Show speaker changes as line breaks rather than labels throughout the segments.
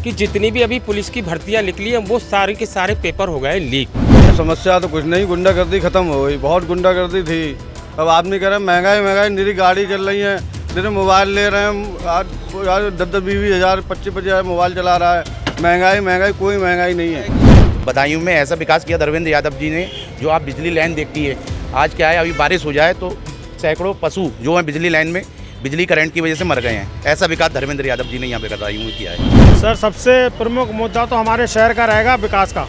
कि जितनी भी अभी पुलिस की भर्तियां निकली हैं वो सारे के सारे पेपर हो गए लीक।
समस्या तो कुछ नहीं, गुंडागर्दी खत्म हो गई। बहुत गुंडागर्दी थी, अब आदमी कह रहे हैं महंगाई मेरी गाड़ी चल रही है, मेरे मोबाइल ले रहे हैं, आज 10-20 हज़ार 25 हज़ार मोबाइल चला रहा है। महंगाई कोई महंगाई नहीं है।
बदायूं में ऐसा विकास किया धर्मेंद्र यादव जी ने, जो आप बिजली लाइन देखती है। आज क्या है, अभी बारिश हो जाए तो सैकड़ों पशु जो हैं बिजली लाइन में बिजली करंट की वजह से मर गए हैं। ऐसा विकास धर्मेंद्र यादव जी ने यहाँ पे बदायूं में किया है।
सर, सबसे प्रमुख मुद्दा तो हमारे शहर का रहेगा विकास का,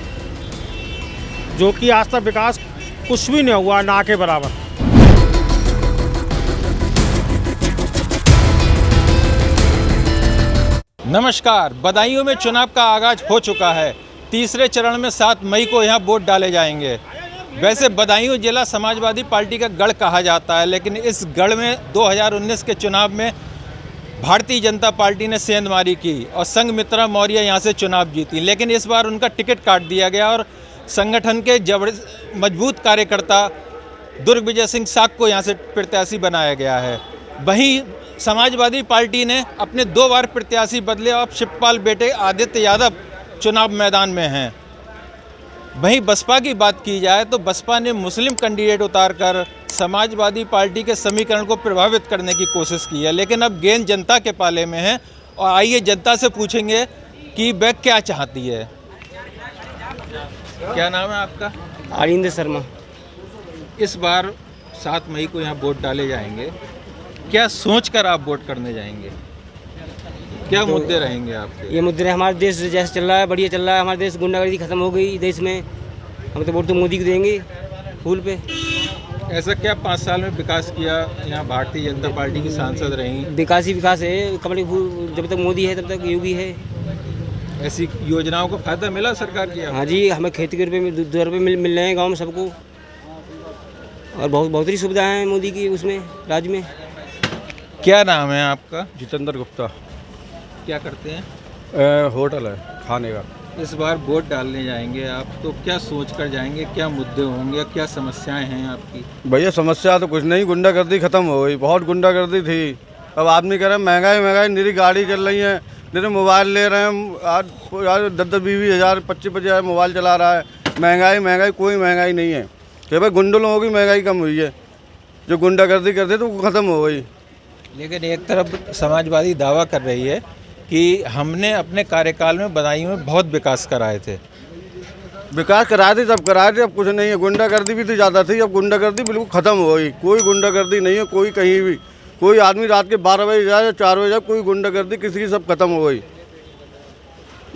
जो कि आज तक विकास कुछ भी नहीं हुआ, ना के बराबर।
नमस्कार। बदायूं में चुनाव का आगाज हो चुका है। तीसरे चरण में 7 मई को यहाँ वोट डाले जाएंगे। वैसे बदायूं जिला समाजवादी पार्टी का गढ़ कहा जाता है, लेकिन इस गढ़ में 2019 के चुनाव में भारतीय जनता पार्टी ने सेंधमारी की और संघमित्रा मौर्य यहाँ से चुनाव जीती। लेकिन इस बार उनका टिकट काट दिया गया और संगठन के मजबूत कार्यकर्ता दुर्गविजय सिंह साग को यहाँ से प्रत्याशी बनाया गया है। वहीं समाजवादी पार्टी ने अपने 2 बार प्रत्याशी बदले और शिवपाल बेटे आदित्य यादव चुनाव मैदान में हैं। वहीं बसपा की बात की जाए तो बसपा ने मुस्लिम कैंडिडेट उतारकर समाजवादी पार्टी के समीकरण को प्रभावित करने की कोशिश की है। लेकिन अब गेंद जनता के पाले में है और आइए जनता से पूछेंगे कि वह क्या चाहती है। क्या नाम है आपका?
अरिंदर शर्मा।
इस बार 7 मई को यहाँ वोट डाले जाएंगे, क्या सोचकर आप वोट करने जाएंगे? क्या मुद्दे रहेंगे आपके?
ये मुद्दे हमारे देश जैसे चल रहा है, बढ़िया चल रहा है। हमारे देश गुंडागर्दी खत्म हो गई देश में। हम तो वोट तो मोदी को देंगे फूल पे।
ऐसा क्या 5 साल में विकास किया? यहाँ भारतीय जनता पार्टी की सांसद रहीं।
विकास ही विकास है। कमल जब तक मोदी है तब तक योगी है।
ऐसी योजनाओं को फायदा मिला सरकार की?
हाँ जी, हमें खेती के रुपये में 2 रुपये मिल रहे हैं गाँव में सबको, और बहुत ही सुविधाएँ हैं मोदी की उसमें राज्य में।
क्या नाम है आपका?
जितेंद्र गुप्ता।
क्या करते हैं?
होटल है खाने का।
इस बार वोट डालने जाएंगे आप, तो क्या सोच कर जाएंगे? क्या मुद्दे होंगे? क्या समस्याएं हैं आपकी?
भैया समस्या तो कुछ नहीं, गुंडागर्दी खत्म हो गई। बहुत गुंडागर्दी थी, अब आदमी कह रहे हैं महंगाई मेरी गाड़ी चल रही है, मेरे मोबाइल ले रहे हैं, आज 10-20 हज़ार 25 हज़ार मोबाइल चला रहा है। महंगाई कोई महंगाई नहीं है। कि भाई गुंडों लोगों की महंगाई कम हुई है, जो गुंडागर्दी करते तो वो खत्म हो गई।
लेकिन एक तरफ समाजवादी दावा कर रही है कि हमने अपने कार्यकाल में बदायूं में बहुत विकास कराए थे।
विकास कराए थे, सब कराए थे, अब कुछ नहीं है। गुंडागर्दी भी तो ज़्यादा थी, अब गुंडागर्दी बिल्कुल ख़त्म हो गई। कोई गुंडागर्दी नहीं है, कोई कहीं भी। कोई आदमी रात के 12 बजे जाए या 4 बजे जाए, कोई गुंडागर्दी किसी की सब खत्म हो गई।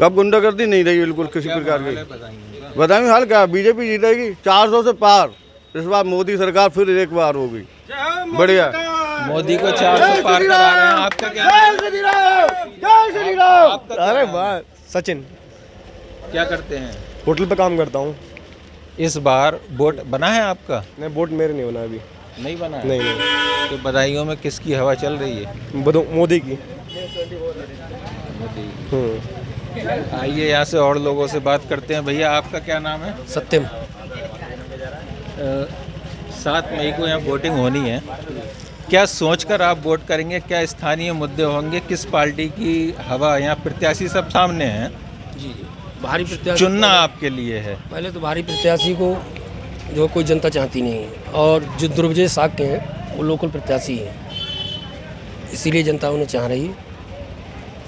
अब गुंडागर्दी नहीं रही बिल्कुल किसी प्रकार की। बदायूं हाल क्या, बीजेपी जीतेगी 400 से पार। इस बार मोदी सरकार फिर एक बार होगी बढ़िया।
मोदी को 400 पार करा रहे हैं। आपका क्या?
अरे वाह। सचिन।
क्या करते हैं?
होटल पे काम करता हूँ।
इस बार वोट बना है आपका?
नहीं, वोट मेरे नहीं बना अभी।
नहीं बना है?
नहीं।
तो बदायूं में किसकी हवा चल रही है?
मोदी की।
आइए यहाँ से और लोगों से बात करते हैं। भैया आपका क्या नाम है?
सत्यम।
7 मई को यहाँ वोटिंग होनी है, क्या सोचकर आप वोट करेंगे? क्या स्थानीय मुद्दे होंगे? किस पार्टी की हवा? यहाँ प्रत्याशी सब सामने हैं।
जी, भारी प्रत्याशी
चुनना आपके लिए है।
पहले तो भारी प्रत्याशी को जो कोई जनता चाहती नहीं है, और जो दुर्गविजय साग के हैं वो लोकल प्रत्याशी हैं, इसीलिए जनता उन्हें चाह रही है,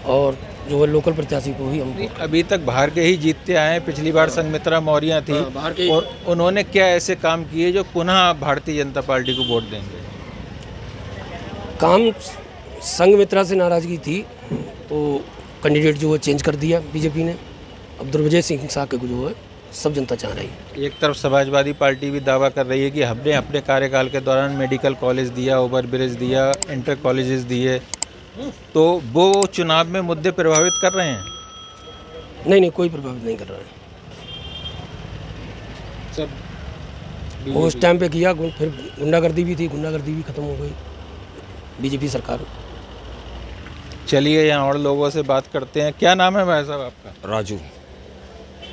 और जो है लोकल प्रत्याशी को ही हम।
अभी तक बाहर के ही जीतते आए हैं। पिछली बार संघमित्रा मौर्य थी, और उन्होंने क्या ऐसे काम किए जो पुनः भारतीय जनता पार्टी को वोट देंगे?
काम संघमित्रा से नाराज़गी थी तो कैंडिडेट जो है चेंज कर दिया बीजेपी ने। अब दुर्गविजय सिंह साग को जो है सब जनता चाह रही है।
एक तरफ समाजवादी पार्टी भी दावा कर रही है कि हमने अपने कार्यकाल के दौरान मेडिकल कॉलेज दिया, ओवर ब्रिज दिया, इंटर कॉलेजेस दिए, तो वो चुनाव में मुद्दे प्रभावित कर रहे हैं?
नहीं, कोई प्रभावित नहीं कर रहा है।
सब
वो उस टाइम पे किया, फिर गुंडागर्दी भी थी, गुंडागर्दी भी खत्म हो गई बीजेपी सरकार।
चलिए यहाँ और लोगों से बात करते हैं। क्या नाम है भाई साहब आपका?
राजू।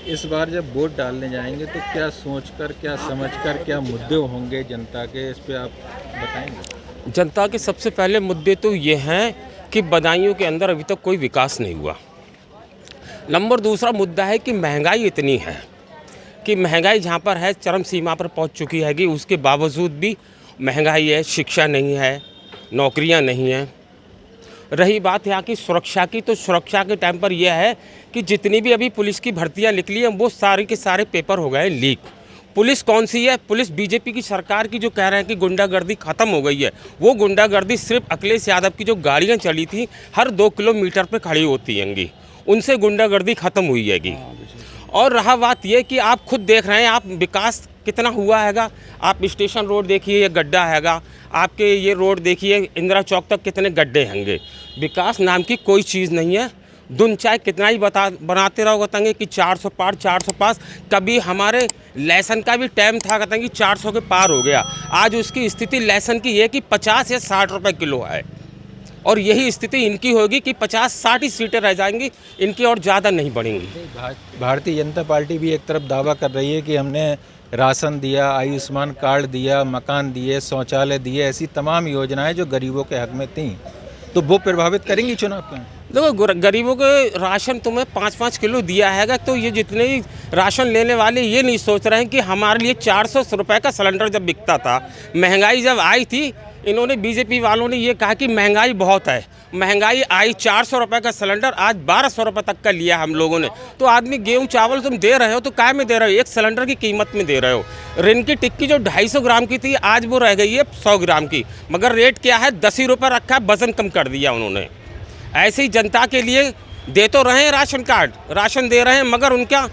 इस बार जब वोट डालने जाएंगे तो क्या सोचकर, क्या समझकर, क्या मुद्दे होंगे जनता के, इस पे आप बताएंगे?
जनता के सबसे पहले मुद्दे तो ये हैं कि बदायूं के अंदर अभी तक कोई विकास नहीं हुआ।
नंबर दूसरा मुद्दा है कि महंगाई इतनी है कि महंगाई जहाँ पर है चरम सीमा पर पहुँच चुकी है कि उसके बावजूद भी महंगाई है, शिक्षा नहीं है, नौकरियाँ नहीं हैं। रही बात यहाँ की सुरक्षा की, तो सुरक्षा के टाइम पर यह है कि जितनी भी अभी पुलिस की भर्तियाँ निकली हैं वो सारे के सारे पेपर हो गए लीक। पुलिस कौन सी है? पुलिस बीजेपी की सरकार की जो कह रहे हैं कि गुंडागर्दी ख़त्म हो गई है, वो गुंडागर्दी सिर्फ अखिलेश यादव की जो गाड़ियाँ चली थी हर 2 किलोमीटर पे खड़ी होती हैंगी, उनसे गुंडागर्दी ख़त्म हुई हैगी। और रहा बात ये कि आप खुद देख रहे हैं, आप विकास कितना हुआ हैगा। आप स्टेशन रोड देखिए, ये गड्ढा हैगा, आपके ये रोड देखिए इंदिरा चौक तक कितने गड्ढे होंगे। विकास नाम की कोई चीज़ नहीं है। दुन चाहे कितना ही बनाते रहो कहते कि 400 पार 400 पास। कभी हमारे लहसुन का भी टाइम था कहते कि 400 के पार हो गया। आज उसकी स्थिति लहसुन की है कि 50 या 60 रुपए किलो है, और यही स्थिति इनकी होगी कि 50-60 ही सीटें रह जाएंगी, इनकी और ज़्यादा नहीं बढ़ेंगी।
भारतीय जनता पार्टी भी एक तरफ दावा कर रही है कि हमने राशन दिया, आयुष्मान कार्ड दिया, मकान दिए, शौचालय दिए, ऐसी तमाम योजनाएं जो गरीबों के हक में थीं, तो वो प्रभावित करेंगी चुनाव को।
देखो, गरीबों के राशन तुम्हें 5-5 किलो दिया हैगा, तो ये जितने ही राशन लेने वाले ये नहीं सोच रहे हैं कि हमारे लिए 400 रुपये का सिलेंडर जब बिकता था, महंगाई जब आई थी, इन्होंने बीजेपी वालों ने ये कहा कि महंगाई बहुत है। महंगाई आई, 400 रुपये का सिलेंडर आज 1200 रुपये तक का लिया हम लोगों ने। तो आदमी गेहूं चावल तुम दे रहे हो तो काय में दे रहे हो? एक सिलेंडर की कीमत में दे रहे हो। रिन की टिक्की जो 250 ग्राम की थी आज वो रह गई है 100 ग्राम की, मगर रेट क्या है? 10 ही रुपये रखा है, वजन कम कर दिया उन्होंने। ऐसे ही जनता के लिए दे तो रहे हैं राशन कार्ड, राशन दे रहे हैं, मगर उनका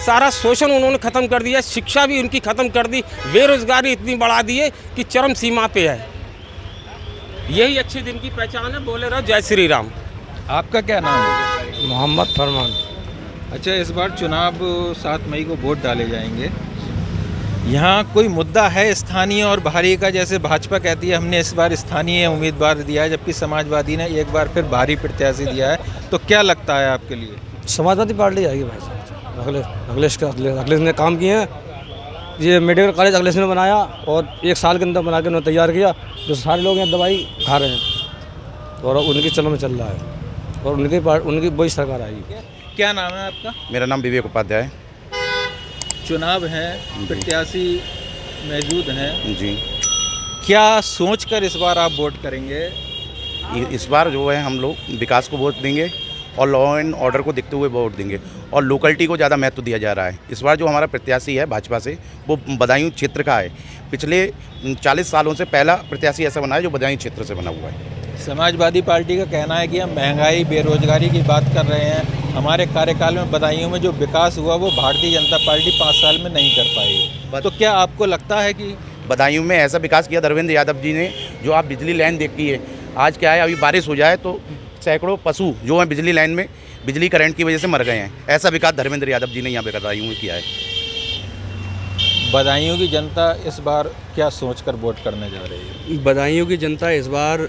सारा शोषण उन्होंने ख़त्म कर दिया, शिक्षा भी उनकी ख़त्म कर दी, बेरोजगारी इतनी बढ़ा दी है कि चरम सीमा पे है। यही अच्छे दिन की पहचान है। बोले रहो जय श्री राम।
आपका क्या नाम है?
मोहम्मद फरमान।
अच्छा, इस बार चुनाव 7 मई को वोट डाले जाएंगे। यहाँ कोई मुद्दा है स्थानीय और बाहरी का? जैसे भाजपा कहती है हमने इस बार स्थानीय उम्मीदवार दिया है, जबकि समाजवादी ने एक बार फिर बाहरी प्रत्याशी दिया है, तो क्या लगता है आपके लिए?
समाजवादी पार्टी आएगी भाई साहब। अखिलेश ने काम किए हैं। ये मेडिकल कॉलेज अखिलेश ने बनाया और 1 साल के अंदर बना के उन्होंने तैयार किया, जो सारे लोग यहाँ दवाई खा रहे हैं और उनके चलन में चल रहा है, और उनकी वही सरकार आएगी।
क्या नाम है आपका?
मेरा नाम विवेक उपाध्याय।
चुनाव है, प्रत्याशी मौजूद हैं
जी।
क्या सोचकर इस बार आप वोट करेंगे?
इस बार जो है हम लोग विकास को वोट देंगे और लॉ एंड ऑर्डर को देखते हुए वोट देंगे, और लोकलिटी को ज़्यादा महत्व दिया जा रहा है। इस बार जो हमारा प्रत्याशी है भाजपा से, वो बदायूं क्षेत्र का है। पिछले 40 सालों से पहला प्रत्याशी ऐसा बना है जो बदायूं क्षेत्र से बना हुआ है।
समाजवादी पार्टी का कहना है कि हम महंगाई, बेरोजगारी की बात कर रहे हैं। हमारे कार्यकाल में बदायूं में जो विकास हुआ वो भारतीय जनता पार्टी 5 साल में नहीं कर पाई। तो क्या आपको लगता है कि
बदायूं में ऐसा विकास किया धर्मेंद्र यादव जी ने? जो आप बिजली लाइन देखती है, आज क्या है, अभी बारिश हो जाए तो सैकड़ों पशु जो हैं बिजली लाइन में बिजली करंट की वजह से मर गए हैं। ऐसा विकास धर्मेंद्र यादव जी ने यहाँ पे बदायूं में किया है।
बदायूं की जनता इस बार क्या सोचकर वोट करने जा रही है?
बदायूं की जनता इस बार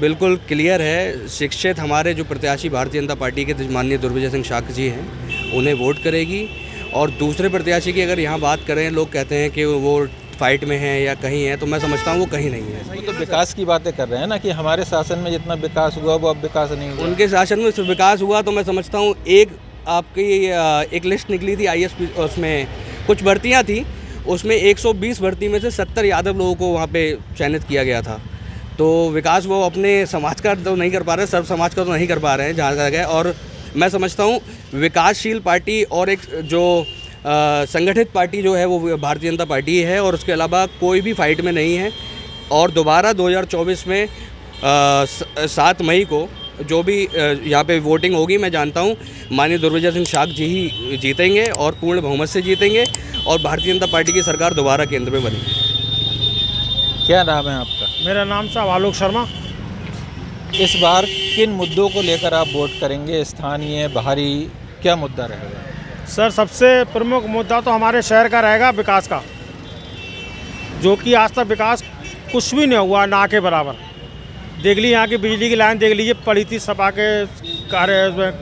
बिल्कुल क्लियर है। शिक्षित हमारे जो प्रत्याशी भारतीय जनता पार्टी के माननीय दुर्विजय सिंह शाक्य जी हैं, उन्हें वोट करेगी। और दूसरे प्रत्याशी की अगर यहाँ बात करें, लोग कहते हैं कि वो फाइट में है या कहीं है, तो मैं समझता हूँ वो कहीं नहीं है।
वो तो विकास की बातें कर रहे हैं ना कि हमारे शासन में जितना विकास हुआ वो अब विकास नहीं हुआ।
उनके शासन में सिर्फ विकास हुआ तो मैं समझता हूँ एक लिस्ट निकली थी ISP, उसमें कुछ भर्तियाँ थी, उसमें 120 भर्ती में से 70 यादव लोगों को वहाँ पे चयनित किया गया था। तो विकास वो अपने समाज का तो नहीं कर पा रहे, सर्व समाज का तो नहीं कर पा रहे हैं जहाँ तक है। और मैं समझता हूँ विकासशील पार्टी और एक जो संगठित पार्टी जो है वो भारतीय जनता पार्टी है, और उसके अलावा कोई भी फाइट में नहीं है। और दोबारा 2024 में 7 मई को जो भी यहाँ पे वोटिंग होगी, मैं जानता हूँ माननीय दुर्विजय सिंह शाक्य जी ही जीतेंगे और पूर्ण बहुमत से जीतेंगे, और भारतीय जनता पार्टी की सरकार दोबारा केंद्र में बनेगी।
क्या नाम है आपका?
मेरा नाम साहब आलोक शर्मा।
इस बार किन मुद्दों को लेकर आप वोट करेंगे? स्थानीय, बाहरी, क्या मुद्दा रहेगा?
सर, सबसे प्रमुख मुद्दा तो हमारे शहर का रहेगा विकास का, जो कि आज तक विकास कुछ भी नहीं हुआ, ना के बराबर। देख ली यहाँ की बिजली की लाइन देख लीजिए, पड़ी थी सपा के कार्य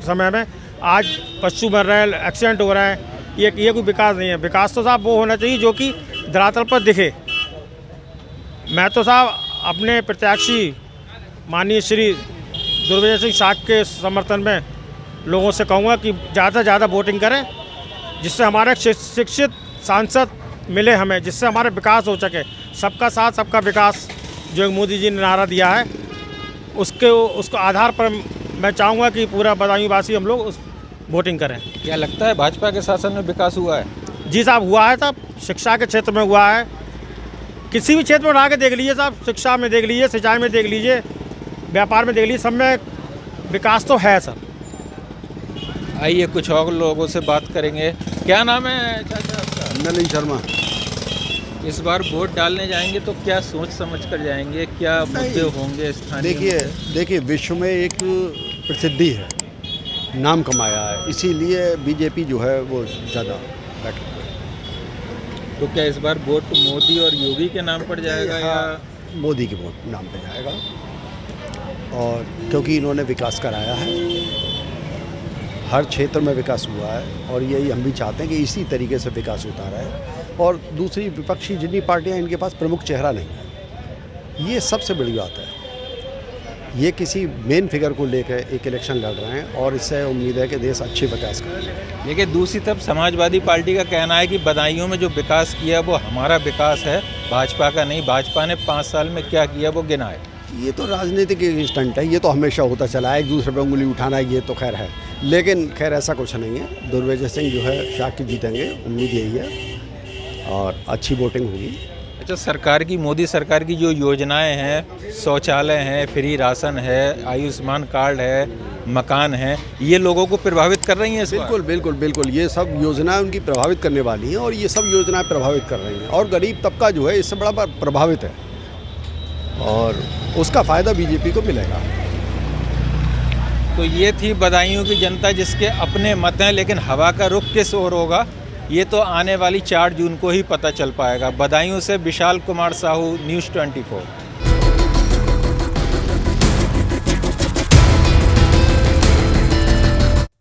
समय में, आज पशु मर रहे हैं, एक्सीडेंट हो रहा है। ये कोई विकास नहीं है। विकास तो साहब वो होना चाहिए जो कि धरातल पर दिखे। मैं तो साहब अपने प्रत्याशी माननीय श्री दुर्विजय सिंह शाक्य के समर्थन में लोगों से कहूँगा कि ज़्यादा से ज़्यादा वोटिंग करें, जिससे हमारे शिक्षित सांसद मिले हमें, जिससे हमारा विकास हो सके। सबका साथ सबका विकास जो मोदी जी ने नारा दिया है, उसको आधार पर मैं चाहूँगा कि पूरा बदायूंवासी हम लोग उस वोटिंग करें।
क्या लगता है भाजपा के शासन में विकास हुआ है?
जी साहब, हुआ है साहब। शिक्षा के क्षेत्र में हुआ है, किसी भी क्षेत्र में उठा के देख लीजिए साहब, शिक्षा में देख लीजिए, सिंचाई में देख लीजिए, व्यापार में देख लीजिए, सब में विकास तो है सर।
आइए कुछ और लोगों से बात करेंगे। क्या नाम है चाचा आपका?
नलिन शर्मा।
इस बार वोट डालने जाएंगे तो क्या सोच समझ कर जाएंगे, क्या मुद्दे होंगे स्थानीय?
देखिए विश्व में एक प्रसिद्धि है, नाम कमाया है, इसीलिए बीजेपी जो है वो ज़्यादा बैठ।
तो क्या इस बार वोट मोदी और योगी के नाम पर जाएगा या
मोदी के वोट नाम पे जाएगा? और क्योंकि इन्होंने विकास कराया है, हर क्षेत्र में विकास हुआ है, और यही हम भी चाहते हैं कि इसी तरीके से विकास होता रहे। और दूसरी विपक्षी जितनी पार्टियां, इनके पास प्रमुख चेहरा नहीं है, ये सबसे बड़ी बात है। ये किसी मेन फिगर को लेकर एक इलेक्शन लड़ रहे हैं, और इससे उम्मीद है कि देश अच्छे विकास करेगा।
देखिए दूसरी तरफ समाजवादी पार्टी का कहना है कि बदायूं में जो विकास किया वो हमारा विकास है, भाजपा का नहीं। भाजपा ने 5 साल में क्या किया वो गिना है।
ये तो राजनीतिक स्टंट है, ये तो हमेशा होता चला है, एक दूसरे पर उंगली उठाना, ये तो खैर है। लेकिन खैर ऐसा कुछ नहीं है। दुर्वेजय सिंह जो है शाह जीतेंगे, उम्मीद यही है, और अच्छी वोटिंग होगी।
अच्छा, सरकार की, मोदी सरकार की जो योजनाएं हैं, शौचालय हैं, फ्री राशन है, आयुष्मान कार्ड है, मकान है, ये लोगों को प्रभावित कर रही हैं इस बार?
बिल्कुल बिल्कुल बिल्कुल, ये सब योजनाएं उनकी प्रभावित करने वाली हैं, और ये सब योजनाएं प्रभावित कर रही हैं, और गरीब तबका जो है इससे बड़ा प्रभावित है, और उसका फ़ायदा बीजेपी को मिलेगा।
तो ये थी बदायूं की जनता जिसके अपने मत हैं, लेकिन हवा का रुख किस ओर होगा ये तो आने वाली 4 जून को ही पता चल पाएगा। बदायूं से विशाल कुमार साहू, न्यूज़ 24।